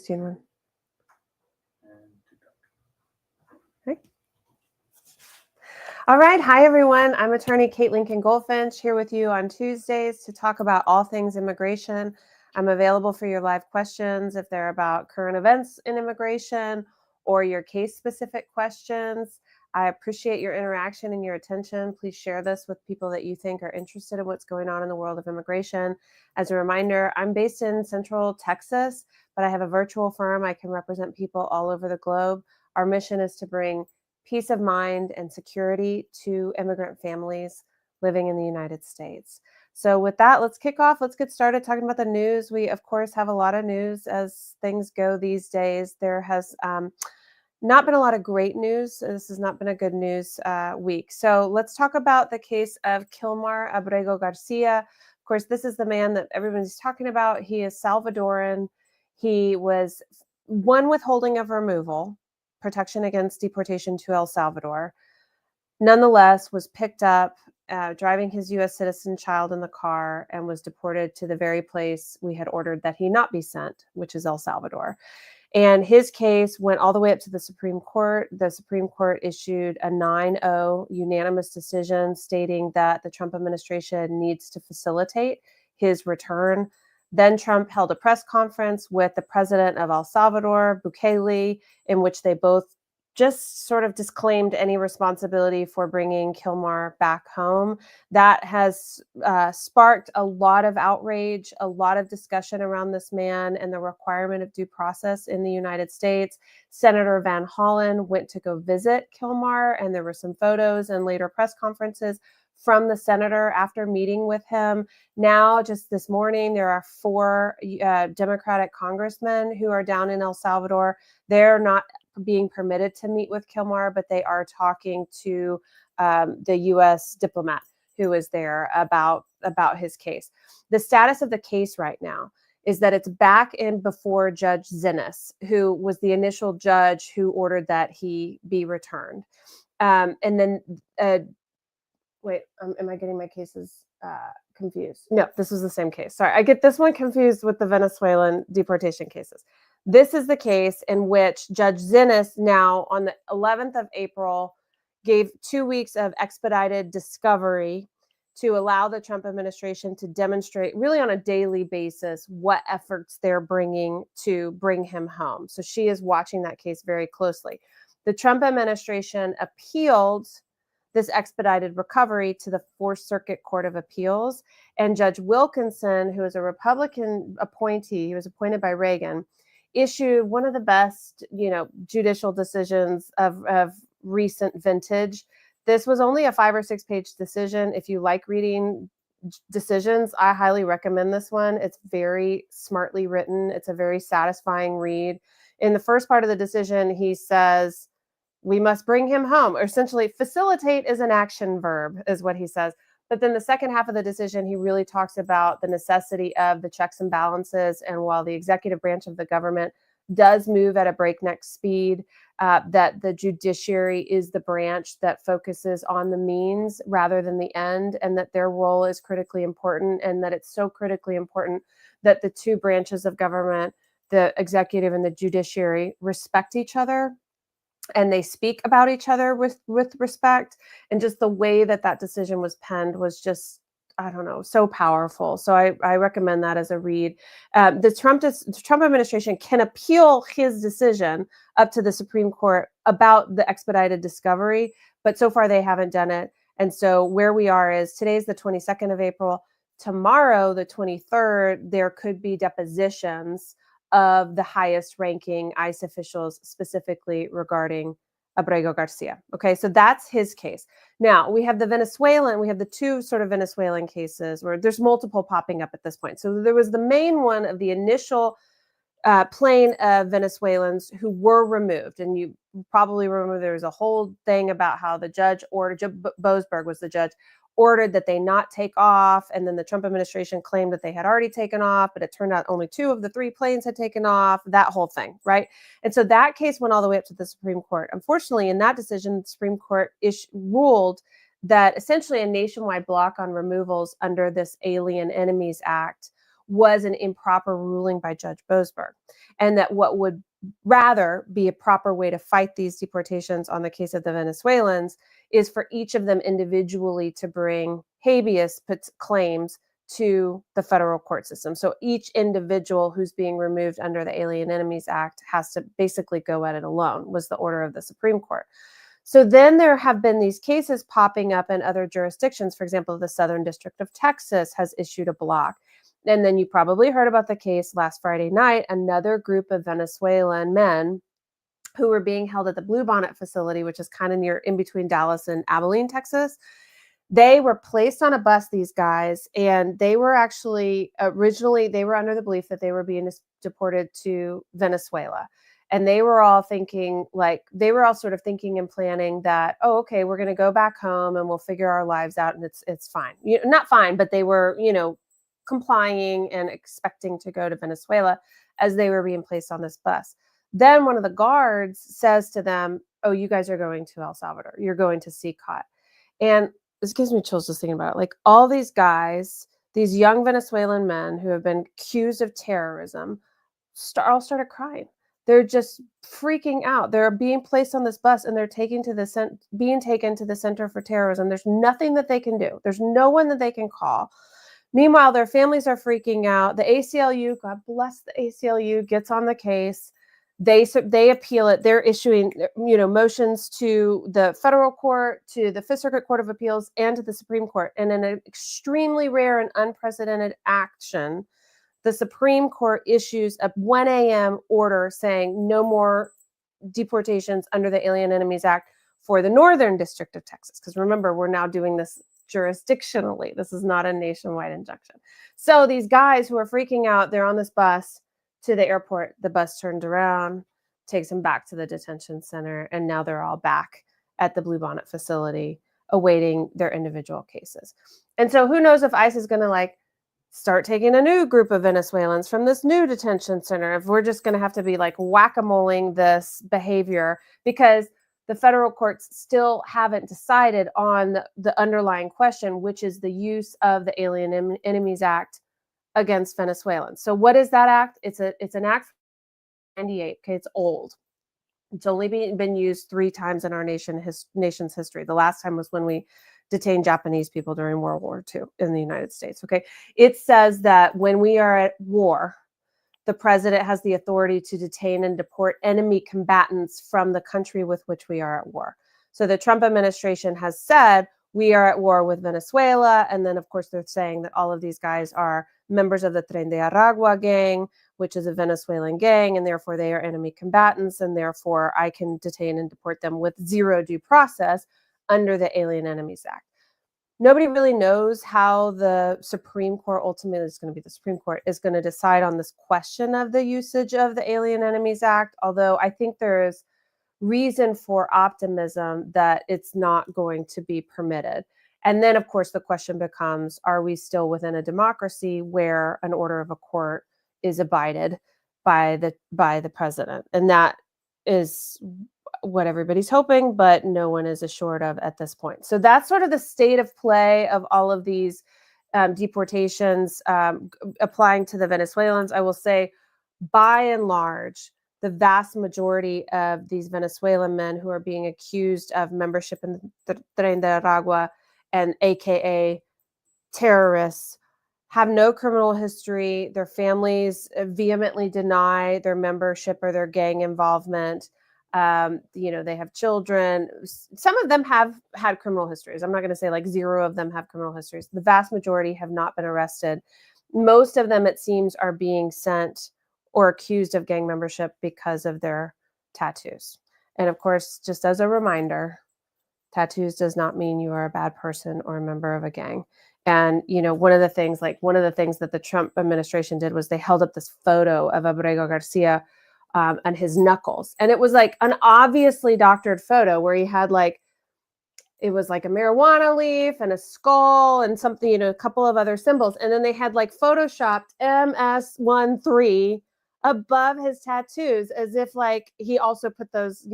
seen one. Okay. All right. Hi, everyone. I'm attorney Kate Lincoln-Goldfinch here with you on Tuesdays to talk about all things immigration. I'm available for your live questions if they're about current events in immigration or your case-specific questions. I appreciate your interaction and your attention. Please share this with people that you think are interested in what's going on in the world of immigration. As a reminder, I'm based in Central Texas, but I have a virtual firm. I can represent people all over the globe. Our mission is to bring peace of mind and security to immigrant families living in the United States. So with that, let's kick off. Let's get started talking about the news. We, of course, have a lot of news as things go these days. There has not been a lot of great news. This has not been a good news week. So let's talk about the case of Kilmar Abrego Garcia. Of course, this is the man that everybody's talking about. He is Salvadoran. He was won withholding of removal, protection against deportation to El Salvador. Nonetheless, was picked up driving his U.S. citizen child in the car and was deported to the very place we had ordered that he not be sent, which is El Salvador. And his case went all the way up to the Supreme Court. The Supreme Court issued a 9-0 unanimous decision stating that the Trump administration needs to facilitate his return. Then Trump held a press conference with the president of El Salvador, Bukele, in which they both just sort of disclaimed any responsibility for bringing Kilmar back home. That has sparked a lot of outrage, a lot of discussion around this man and the requirement of due process in the United States. Senator Van Hollen went to go visit Kilmar, and there were some photos and later press conferences from the senator after meeting with him. Now, just this morning, there are 4 Democratic congressmen who are down in El Salvador. They're not being permitted to meet with Kilmar, but they are talking to the U.S. diplomat who is there about his case. The status of the case right now is that it's back in before Judge Zinnes, who was the initial judge who ordered that he be returned. And then, wait, am I getting my cases confused? No, this was the same case. Sorry, I get this one confused with the Venezuelan deportation cases. This is the case in which Judge Zinnes now on the 11th of April gave 2 weeks of expedited discovery to allow the Trump administration to demonstrate really on a daily basis what efforts they're bringing to bring him home. So she is watching that case very closely. The Trump administration appealed this expedited recovery to the Fourth Circuit Court of Appeals, and Judge Wilkinson, who is a Republican appointee, he was appointed by Reagan, issued one of the best, judicial decisions of recent vintage. This was only a 5 or 6 page decision. If you like reading decisions, I highly recommend this one. It's very smartly written. It's a very satisfying read. In the first part of the decision, he says, we must bring him home, or essentially facilitate is an action verb, is what he says. But then the second half of the decision, he really talks about the necessity of the checks and balances. And while the executive branch of the government does move at a breakneck speed, that the judiciary is the branch that focuses on the means rather than the end, and that their role is critically important, and that it's so critically important that the 2 branches of government, the executive and the judiciary, respect each other and they speak about each other with respect. And just the way that decision was penned was just, I don't know, so powerful. So I recommend that as a read. The Trump administration can appeal his decision up to the Supreme Court about the expedited discovery, but so far they haven't done it. And so where we are is today's the 22nd of April. Tomorrow, the 23rd, there could be depositions of the highest ranking ICE officials specifically regarding Abrego Garcia. Okay, so that's his case. Now we have the 2 sort of Venezuelan cases where there's multiple popping up at this point. So there was the main one of the initial plane of Venezuelans who were removed. And you probably remember there was a whole thing about how the judge ordered, Boasberg was the judge, ordered that they not take off. And then the Trump administration claimed that they had already taken off, but it turned out only 2 of the 3 planes had taken off, that whole thing, right? And so that case went all the way up to the Supreme Court. Unfortunately, in that decision, the Supreme Court ruled that essentially a nationwide block on removals under this Alien Enemies Act was an improper ruling by Judge Boasberg, and that what would rather be a proper way to fight these deportations on the case of the Venezuelans is for each of them individually to bring habeas claims to the federal court system. So each individual who's being removed under the Alien Enemies Act has to basically go at it alone, was the order of the Supreme Court. So then there have been these cases popping up in other jurisdictions. For example, the Southern District of Texas has issued a block. And then you probably heard about the case last Friday night, another group of Venezuelan men who were being held at the Bluebonnet facility, which is kind of near in between Dallas and Abilene, Texas. They were placed on a bus, these guys, and they were actually originally, they were under the belief that they were being deported to Venezuela. And they were all thinking, like, they were all sort of thinking and planning that, oh, okay, we're going to go back home and we'll figure our lives out and it's fine. Not fine, but they were, complying and expecting to go to Venezuela as they were being placed on this bus. Then one of the guards says to them, oh, you guys are going to El Salvador. You're going to CCOT. And this gives me chills just thinking about it. Like, all these guys, these young Venezuelan men who have been accused of terrorism, all started crying. They're just freaking out. They're being placed on this bus and they're being taken to the Center for Terrorism. There's nothing that they can do. There's no one that they can call. Meanwhile, their families are freaking out. The ACLU, God bless the ACLU, gets on the case. They appeal it. They're issuing, motions to the federal court, to the Fifth Circuit Court of Appeals, and to the Supreme Court. And in an extremely rare and unprecedented action, the Supreme Court issues a 1 a.m. order saying no more deportations under the Alien Enemies Act for the Northern District of Texas. Because remember, we're now doing this jurisdictionally. This is not a nationwide injunction. So these guys who are freaking out, they're on this bus to the airport. The bus turned around, takes them back to the detention center, and now they're all back at the Bluebonnet facility awaiting their individual cases. And so who knows if ICE is going to start taking a new group of Venezuelans from this new detention center, if we're just going to have to be whack-a-moling this behavior, because the federal courts still haven't decided on the underlying question, which is the use of the Alien Enemies Act against Venezuelans. So what is that act? It's an act from 1998. Okay, it's old. It's only been used 3 times in our nation's history. The last time was when we detained Japanese people during World War II in the United States. Okay, it says that when we are at war, the president has the authority to detain and deport enemy combatants from the country with which we are at war. So the Trump administration has said we are at war with Venezuela. And then, of course, they're saying that all of these guys are members of the Tren de Aragua gang, which is a Venezuelan gang, and therefore they are enemy combatants, and therefore I can detain and deport them with zero due process under the Alien Enemies Act. Nobody really knows how the Supreme Court, ultimately it's going to be the Supreme Court, is going to decide on this question of the usage of the Alien Enemies Act, although I think there is reason for optimism that it's not going to be permitted. And then, of course, the question becomes, are we still within a democracy where an order of a court is abided by the president? And that is what everybody's hoping, but no one is assured of at this point. So that's sort of the state of play of all of these deportations applying to the Venezuelans. I will say, by and large, the vast majority of these Venezuelan men who are being accused of membership in the Tren de Aragua and AKA terrorists have no criminal history. Their families vehemently deny their membership or their gang involvement. They have children. Some of them have had criminal histories. I'm not going to say 0 of them have criminal histories. The vast majority have not been arrested. Most of them, it seems, are being sent or accused of gang membership because of their tattoos. And of course, just as a reminder, tattoos does not mean you are a bad person or a member of a gang. And, one of the things that the Trump administration did was they held up this photo of Abrego Garcia and his knuckles. And it was an obviously doctored photo where he had it was a marijuana leaf and a skull and something, a couple of other symbols. And then they had photoshopped MS13 above his tattoos as if he also put those,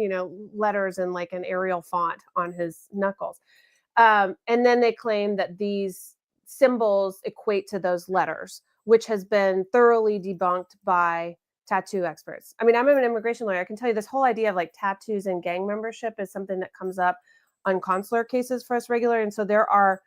letters in an Arial font on his knuckles. And then they claim that these symbols equate to those letters, which has been thoroughly debunked by tattoo experts. I mean, I'm an immigration lawyer. I can tell you this whole idea of like tattoos and gang membership is something that comes up on consular cases for us regularly. And so there are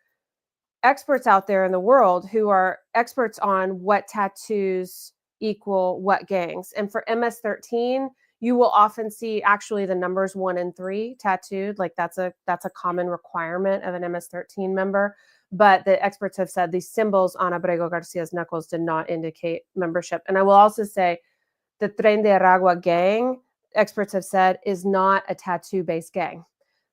experts out there in the world who are experts on what tattoos equal what gangs. And for MS-13, you will often see actually the numbers 1 and 3 tattooed. Like that's a common requirement of an MS-13 member. But the experts have said these symbols on Abrego Garcia's knuckles did not indicate membership. And I will also say the Tren de Aragua gang, experts have said, is not a tattoo-based gang.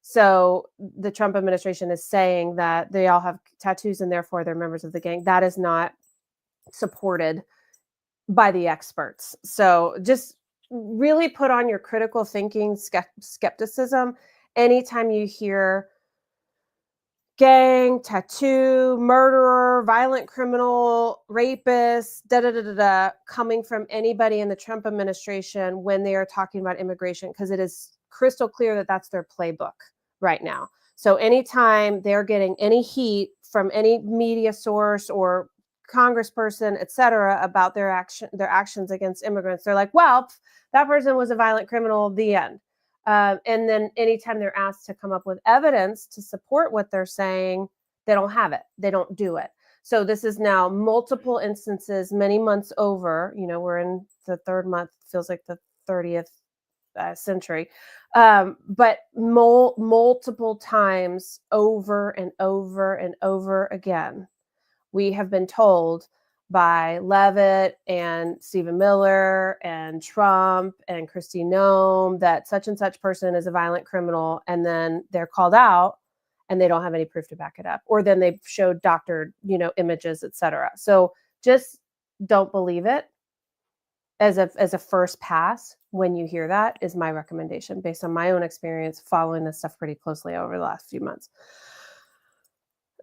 So the Trump administration is saying that they all have tattoos and therefore they're members of the gang. That is not supported by the experts. So just really put on your critical thinking skepticism anytime you hear gang, tattoo, murderer, violent criminal, rapist, coming from anybody in the Trump administration when they are talking about immigration, because it is crystal clear that that's their playbook right now. So anytime they're getting any heat from any media source or congressperson, et cetera, about their actions against immigrants, they're like, well, that person was a violent criminal, the end. And then anytime they're asked to come up with evidence to support what they're saying, they don't have it. They don't do it. So this is now multiple instances, many months over. You know, we're in the third month, feels like the 30th century. But multiple times over and over and over again, we have been told by Leavitt and Stephen Miller and Trump and Kristi Noem that such and such person is a violent criminal, and then they're called out and they don't have any proof to back it up, or then they showed doctored, images, etc. So just don't believe it as a first pass when you hear that, is my recommendation based on my own experience following this stuff pretty closely over the last few months.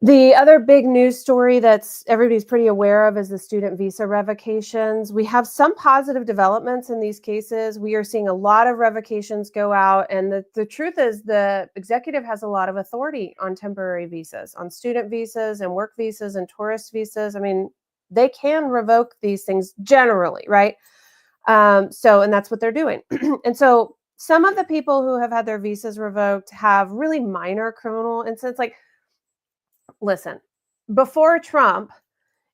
The other big news story that's everybody's pretty aware of is the student visa revocations. We have some positive developments in these cases. We are seeing a lot of revocations go out. And the truth is the executive has a lot of authority on temporary visas, on student visas and work visas and tourist visas. I mean, they can revoke these things generally, right? And that's what they're doing. And so some of the people who have had their visas revoked have really minor criminal incidents. Like, listen, before Trump,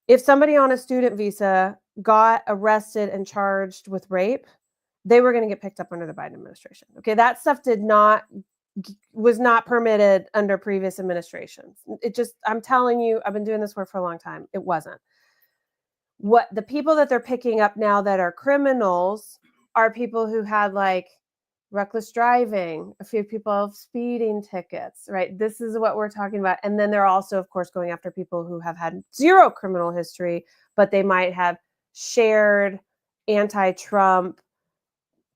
if somebody on a student visa got arrested and charged with rape, they were going to get picked up under the Biden administration. Okay, that stuff was not permitted under previous administrations. I'm telling you, I've been doing this work for a long time. It wasn't. What the people that they're picking up now that are criminals are people who had like reckless driving, a few people have speeding tickets, right? This is what we're talking about. And then they're also, of course, going after people who have had zero criminal history, but they might have shared anti-Trump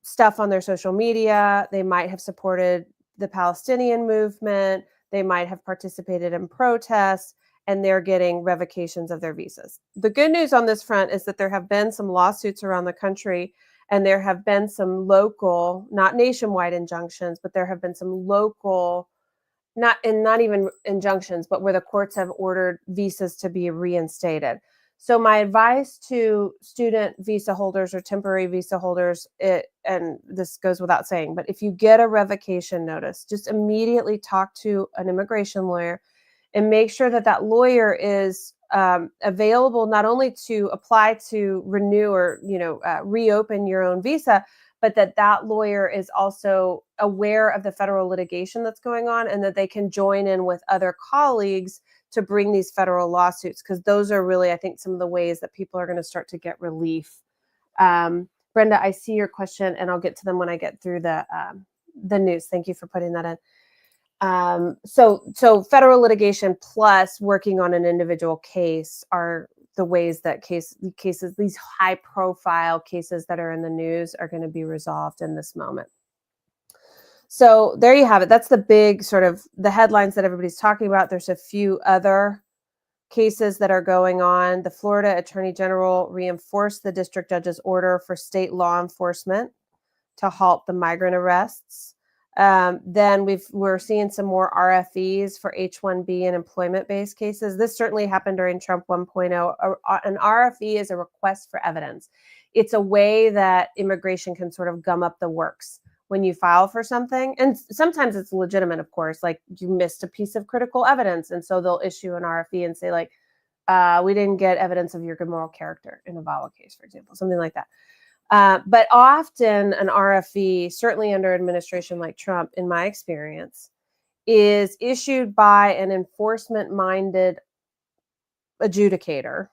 stuff on their social media. They might have supported the Palestinian movement. They might have participated in protests, and they're getting revocations of their visas. The good news on this front is that there have been some lawsuits around the country, and there have been some local, not nationwide injunctions, but there have been some local, not even injunctions, but where the courts have ordered visas to be reinstated. So my advice to student visa holders or temporary visa holders, and this goes without saying, but if you get a revocation notice, just immediately talk to an immigration lawyer and make sure that that lawyer is available not only to apply to renew or reopen your own visa, but that lawyer is also aware of the federal litigation that's going on, and that they can join in with other colleagues to bring these federal lawsuits, because those are really, I think, some of the ways that people are going to start to get relief. Brenda, I see your question, and I'll get to them when I get through the news. Thank you for putting that in. So federal litigation plus working on an individual case are the ways that cases, these high profile cases that are in the news, are going to be resolved in this moment. So there you have it. That's the big sort of the headlines that everybody's talking about. There's a few other cases that are going on. The Florida Attorney General reinforced the district judge's order for state law enforcement to halt the migrant arrests. Then we're seeing some more RFEs for H-1B and employment-based cases. This certainly happened during Trump 1.0. An RFE is a request for evidence. It's a way that immigration can sort of gum up the works when you file for something. And sometimes it's legitimate, of course, like you missed a piece of critical evidence. And so they'll issue an RFE and say, like, we didn't get evidence of your good moral character in a VAWA case, for example, something like that. But often an RFE, certainly under administration like Trump, in my experience, is issued by an enforcement-minded adjudicator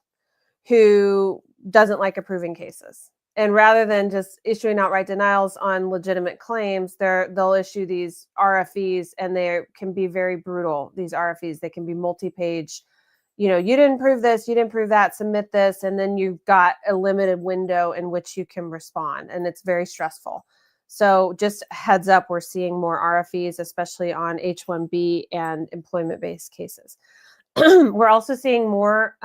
who doesn't like approving cases. And rather than just issuing outright denials on legitimate claims, they'll issue these RFEs, and they can be very brutal. These RFEs, they can be multi-page. You didn't prove this, you didn't prove that, submit this, and then you've got a limited window in which you can respond, and it's very stressful. So just heads up, we're seeing more RFEs, especially on H-1B and employment-based cases. We're also seeing more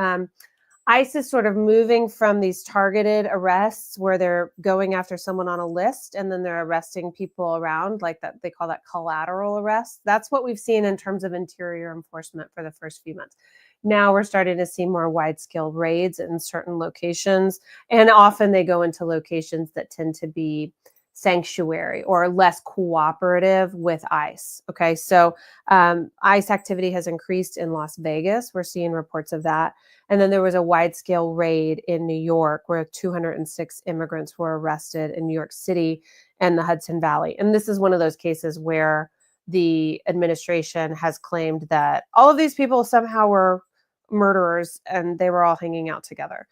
ICE is sort of moving from these targeted arrests where they're going after someone on a list and then they're arresting people around, like that. They call that collateral arrest. That's what we've seen in terms of interior enforcement for the first few months. Now we're starting to see more wide-scale raids in certain locations, and often they go into locations that tend to be sanctuary or less cooperative with ICE. Okay, so ICE activity has increased in Las Vegas. We're seeing reports of that. And then there was a wide-scale raid in New York where 206 immigrants were arrested in New York City and the Hudson Valley. And this is one of those cases where the administration has claimed that all of these people somehow were murderers and they were all hanging out together.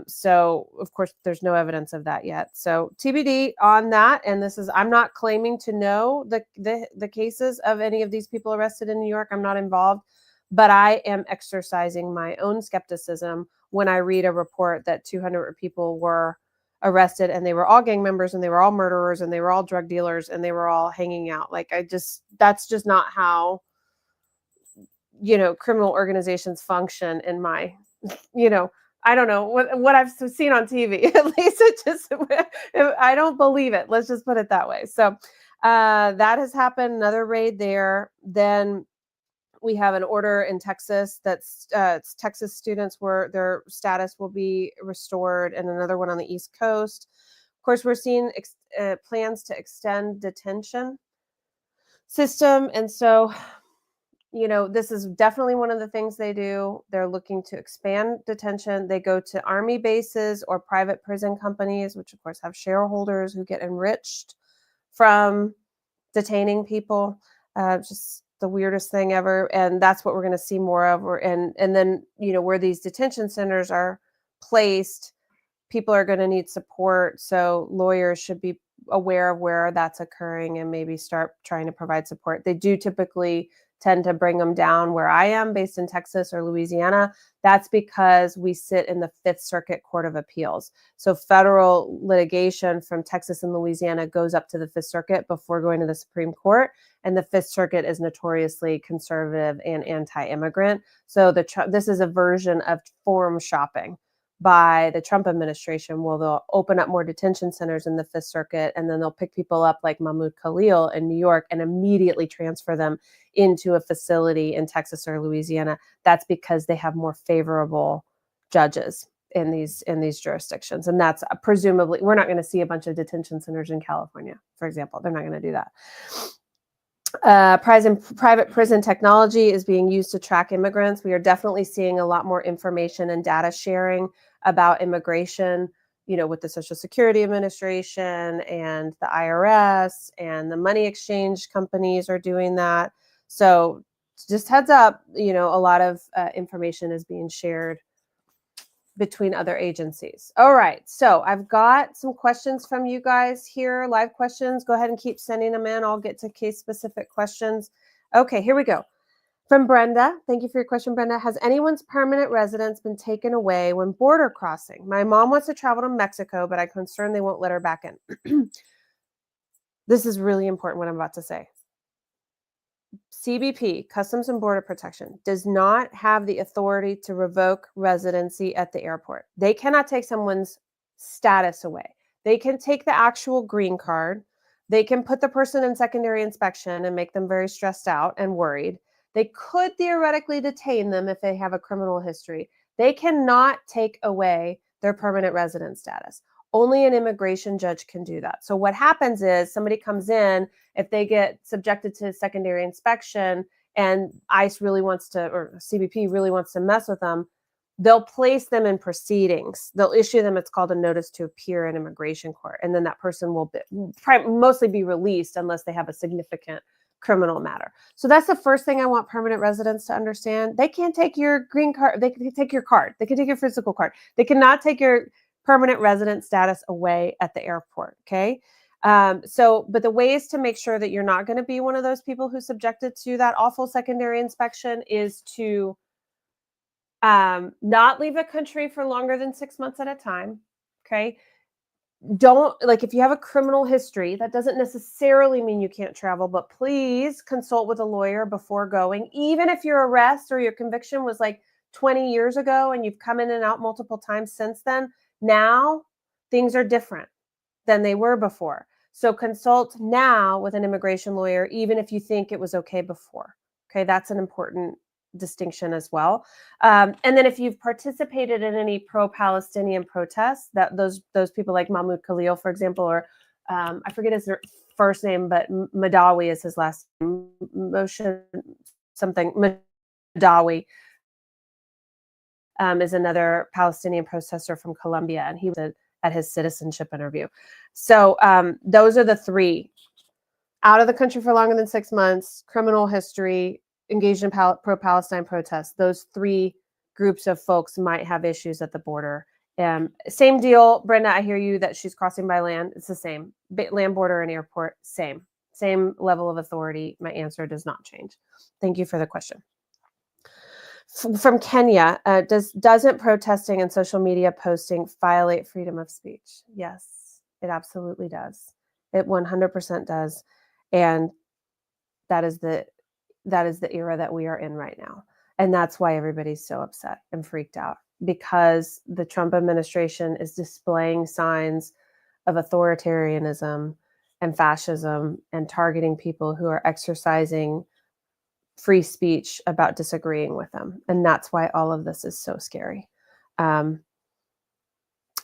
So of course there's no evidence of that yet. So TBD on that. And I'm not claiming to know the cases of any of these people arrested in New York. I'm not involved, but I am exercising my own skepticism when I read a report that 200 people were arrested and they were all gang members and they were all murderers and they were all drug dealers and they were all hanging out. Like that's just not how, criminal organizations function in my, I don't know what I've seen on TV. At least I don't believe it. Let's just put it that way. So that has happened. Another raid there. Then we have an order in Texas that's Texas students their status will be restored, and another one on the East Coast. Of course, we're seeing plans to extend detention system, and so this is definitely one of the things they do. They're looking to expand detention. They go to army bases or private prison companies, which of course have shareholders who get enriched from detaining people. Just the weirdest thing ever. And that's what we're going to see more of. And then, where these detention centers are placed, people are going to need support. So lawyers should be aware of where that's occurring and maybe start trying to provide support. They do typically tend to bring them down where I am, based in Texas or Louisiana. That's because we sit in the Fifth Circuit Court of Appeals. So federal litigation from Texas and Louisiana goes up to the Fifth Circuit before going to the Supreme Court. And the Fifth Circuit is notoriously conservative and anti-immigrant. So this is a version of forum shopping by the Trump administration. Well, they'll open up more detention centers in the Fifth Circuit, and then they'll pick people up like Mahmoud Khalil in New York and immediately transfer them into a facility in Texas or Louisiana. That's because they have more favorable judges in these jurisdictions. And that's presumably, we're not going to see a bunch of detention centers in California, for example. They're not going to do that. Private prison technology is being used to track immigrants. We are definitely seeing a lot more information and data sharing about immigration, with the Social Security Administration and the IRS, and the money exchange companies are doing that. So just heads up, a lot of information is being shared between other agencies. All right, so I've got some questions from you guys here, live questions. Go ahead and keep sending them in. I'll get to case-specific questions. Okay, here we go. From Brenda, thank you for your question, Brenda. Has anyone's permanent residence been taken away when border crossing? My mom wants to travel to Mexico, but I'm concerned they won't let her back in. This is really important, what I'm about to say. CBP, Customs and Border Protection, does not have the authority to revoke residency at the airport. They cannot take someone's status away. They can take the actual green card, They can put the person in secondary inspection and make them very stressed out and worried. They could theoretically detain them if they have a criminal history. They cannot take away their permanent resident status. Only an immigration judge can do that. So what happens is somebody comes in, if they get subjected to secondary inspection and ICE really wants to, or CBP really wants to mess with them, they'll place them in proceedings. They'll issue them, it's called a notice to appear in immigration court. And then that person will mostly be released unless they have a significant criminal matter. So that's the first thing I want permanent residents to understand. They can't take your green card. They can take your card. They can take your physical card. They cannot take your permanent resident status away at the airport. Okay. But the ways to make sure that you're not going to be one of those people who's subjected to that awful secondary inspection is to not leave a country for longer than 6 months at a time. Okay. Don't, like, if you have a criminal history, that doesn't necessarily mean you can't travel, but please consult with a lawyer before going. Even if your arrest or your conviction was like 20 years ago and you've come in and out multiple times since then, now things are different than they were before. So consult now with an immigration lawyer, even if you think it was okay before. Okay, that's an important distinction as well. And then if you've participated in any pro-Palestinian protests, that those people like Mahmoud Khalil, for example, or I forget his first name, but Madawi is his last name, Moshe something, Madawi, is another Palestinian protester from Colombia, and he was at his citizenship interview. So those are the three: out of the country for longer than 6 months, criminal history, engaged in pro-Palestine protests. Those three groups of folks might have issues at the border. Same deal, Brenda, I hear you that she's crossing by land. It's the same. Land, border, and airport, same level of authority. My answer does not change. Thank you for the question. From Kenya, doesn't protesting and social media posting violate freedom of speech? Yes, it absolutely does. It 100% does. And that is the era that we are in right now. And that's why everybody's so upset and freaked out, because the Trump administration is displaying signs of authoritarianism and fascism and targeting people who are exercising free speech about disagreeing with them. And that's why all of this is so scary.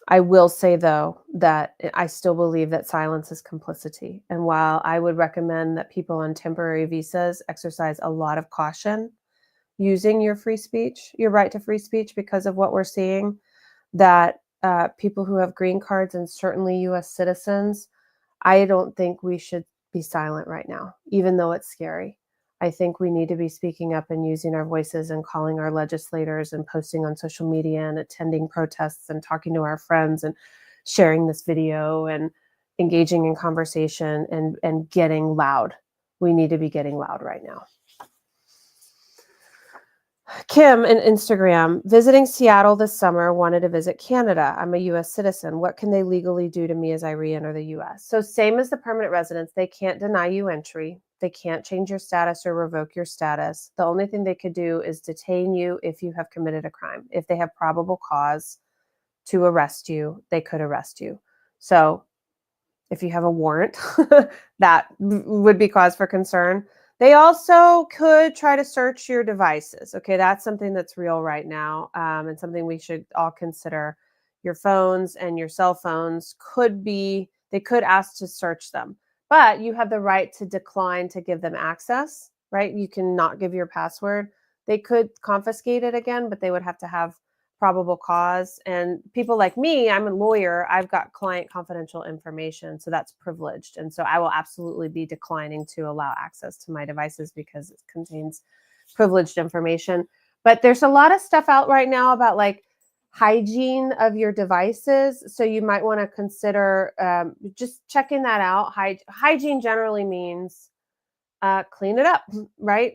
I will say, though, that I still believe that silence is complicity. And while I would recommend that people on temporary visas exercise a lot of caution using your free speech, your right to free speech, because of what we're seeing, that people who have green cards and certainly U.S. citizens, I don't think we should be silent right now, even though it's scary. I think we need to be speaking up and using our voices and calling our legislators and posting on social media and attending protests and talking to our friends and sharing this video and engaging in conversation and getting loud. We need to be getting loud right now. Kim in Instagram, visiting Seattle this summer, wanted to visit Canada. I'm a U.S. citizen. What can they legally do to me as I re-enter the U.S.? So same as the permanent residents, they can't deny you entry. They can't change your status or revoke your status. The only thing they could do is detain you if you have committed a crime. If they have probable cause to arrest you, they could arrest you. So if you have a warrant, that would be cause for concern. They also could try to search your devices. Okay, that's something that's real right now, and something we should all consider. Your phones and your cell phones they could ask to search them, but you have the right to decline to give them access, right? You can not give your password. They could confiscate it again, but they would have to have probable cause. And people like me, I'm a lawyer, I've got client confidential information, so that's privileged. And so I will absolutely be declining to allow access to my devices because it contains privileged information. But there's a lot of stuff out right now about like hygiene of your devices. So you might want to consider just checking that out. Hygiene generally means clean it up, right?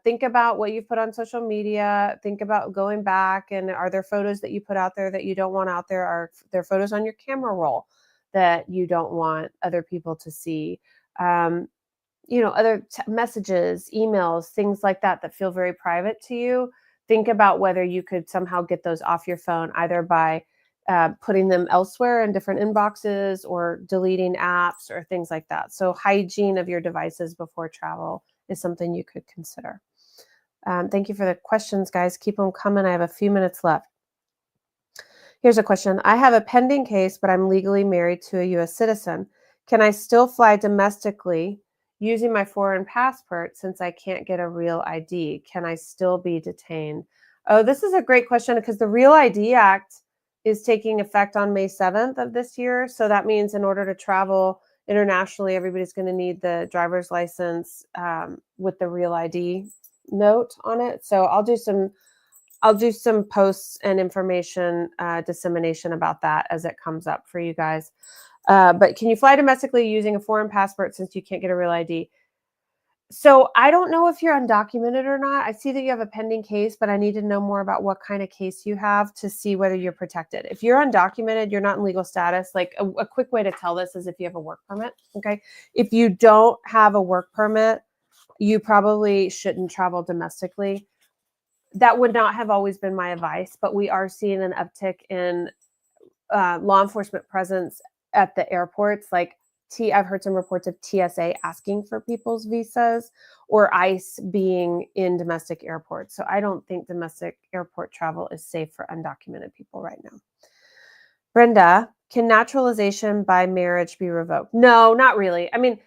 Think about what you've put on social media. Think about going back, and are there photos that you put out there that you don't want out there? Are there photos on your camera roll that you don't want other people to see? Other messages, emails, things like that feel very private to you. Think about whether you could somehow get those off your phone, either by putting them elsewhere in different inboxes or deleting apps or things like that. So hygiene of your devices before travel is something you could consider. Thank you for the questions, guys. Keep them coming. I have a few minutes left. Here's a question. I have a pending case, but I'm legally married to a U.S. citizen. Can I still fly domestically using my foreign passport since I can't get a real ID? Can I still be detained? Oh, this is a great question because the Real ID Act is taking effect on May 7th of this year. So that means in order to travel internationally, everybody's going to need the driver's license with the Real ID note on it. So I'll do some posts and information dissemination about that as it comes up for you guys. But can you fly domestically using a foreign passport since you can't get a real ID? So I don't know if you're undocumented or not. I see that you have a pending case, but I need to know more about what kind of case you have to see whether you're protected. If you're undocumented, you're not in legal status. Like a quick way to tell this is if you have a work permit, okay? If you don't have a work permit, you probably shouldn't travel domestically. That would not have always been my advice, but we are seeing an uptick in law enforcement presence at the airports. Like I've heard some reports of TSA asking for people's visas or ICE being in domestic airports. So I don't think domestic airport travel is safe for undocumented people right now. Brenda, can naturalization by marriage be revoked? No, not really. I mean,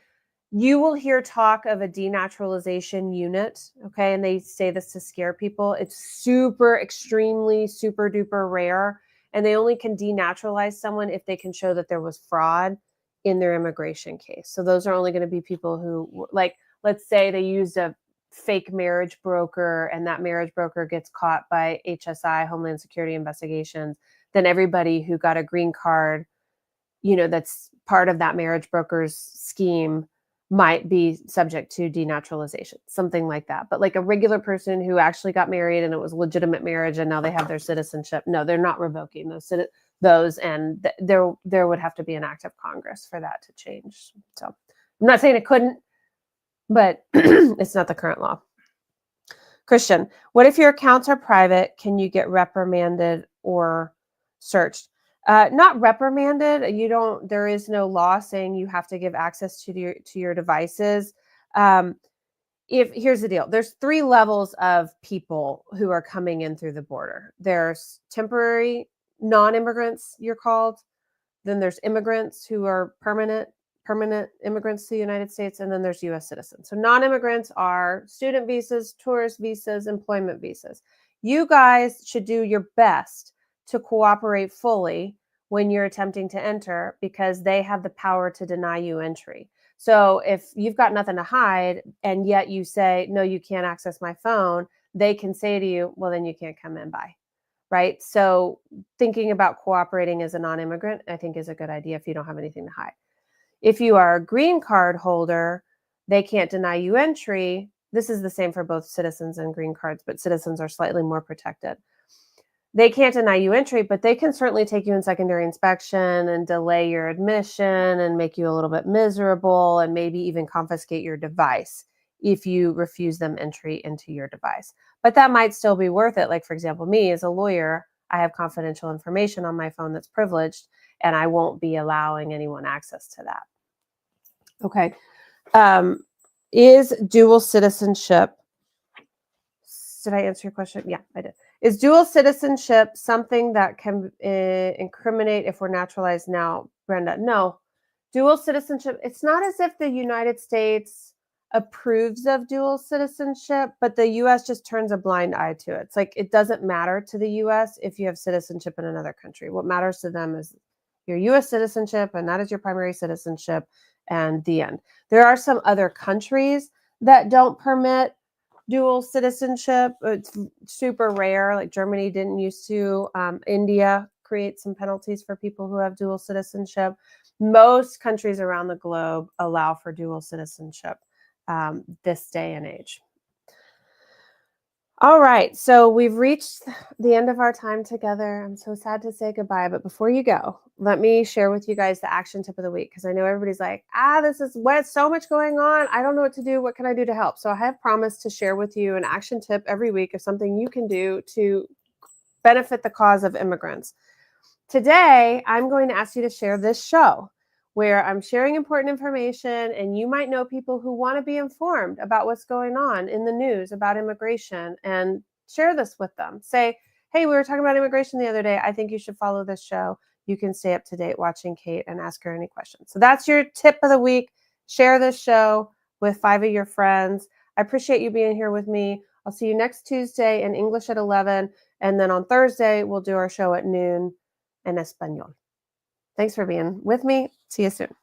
you will hear talk of a denaturalization unit, okay? And they say this to scare people. It's super, extremely, super duper rare. And they only can denaturalize someone if they can show that there was fraud in their immigration case. So those are only going to be people who, like, let's say they used a fake marriage broker and that marriage broker gets caught by HSI, Homeland Security Investigations, then everybody who got a green card, that's part of that marriage broker's scheme might be subject to denaturalization, something like that. But like a regular person who actually got married and it was legitimate marriage and now they have their citizenship, no, they're not revoking those, and there would have to be an act of Congress for that to change. So I'm not saying it couldn't, but it's not the current law. Christian, what if your accounts are private? Can you get reprimanded or searched? Not reprimanded. There is no law saying you have to give access to your devices. Here's the deal. There's 3 levels of people who are coming in through the border. There's temporary non-immigrants, you're called. Then there's immigrants who are permanent immigrants to the United States, and then there's U.S. citizens. So non-immigrants are student visas, tourist visas, employment visas. You guys should do your best to cooperate fully when you're attempting to enter because they have the power to deny you entry. So if you've got nothing to hide and yet you say, no, you can't access my phone, they can say to you, well, then you can't come in by. Right? So thinking about cooperating as a non-immigrant, I think is a good idea if you don't have anything to hide. If you are a green card holder, they can't deny you entry. This is the same for both citizens and green cards, but citizens are slightly more protected. They can't deny you entry, but they can certainly take you in secondary inspection and delay your admission and make you a little bit miserable and maybe even confiscate your device if you refuse them entry into your device. But that might still be worth it. Like, for example, me as a lawyer, I have confidential information on my phone that's privileged, and I won't be allowing anyone access to that. Okay. Is dual citizenship, did I answer your question? Yeah, I did. Is dual citizenship something that can incriminate if we're naturalized now, Brenda? No. Dual citizenship, it's not as if the United States approves of dual citizenship, but the U.S. just turns a blind eye to it. It's like it doesn't matter to the U.S. if you have citizenship in another country. What matters to them is your U.S. citizenship, and that is your primary citizenship, and the end. There are some other countries that don't permit dual citizenship. It's super rare. Like Germany didn't used to. India creates some penalties for people who have dual citizenship. Most countries around the globe allow for dual citizenship this day and age. All right, so we've reached the end of our time together. I'm so sad to say goodbye, but before you go, let me share with you guys the action tip of the week, because I know everybody's like, this is so much going on. I don't know what to do. What can I do to help? So I have promised to share with you an action tip every week of something you can do to benefit the cause of immigrants. Today, I'm going to ask you to share this show where I'm sharing important information, and you might know people who want to be informed about what's going on in the news about immigration, and share this with them. Say, hey, we were talking about immigration the other day. I think you should follow this show. You can stay up to date watching Kate and ask her any questions. So that's your tip of the week. Share this show with 5 of your friends. I appreciate you being here with me. I'll see you next Tuesday in English at 11. And then on Thursday, we'll do our show at noon en español. Thanks for being with me. See you soon.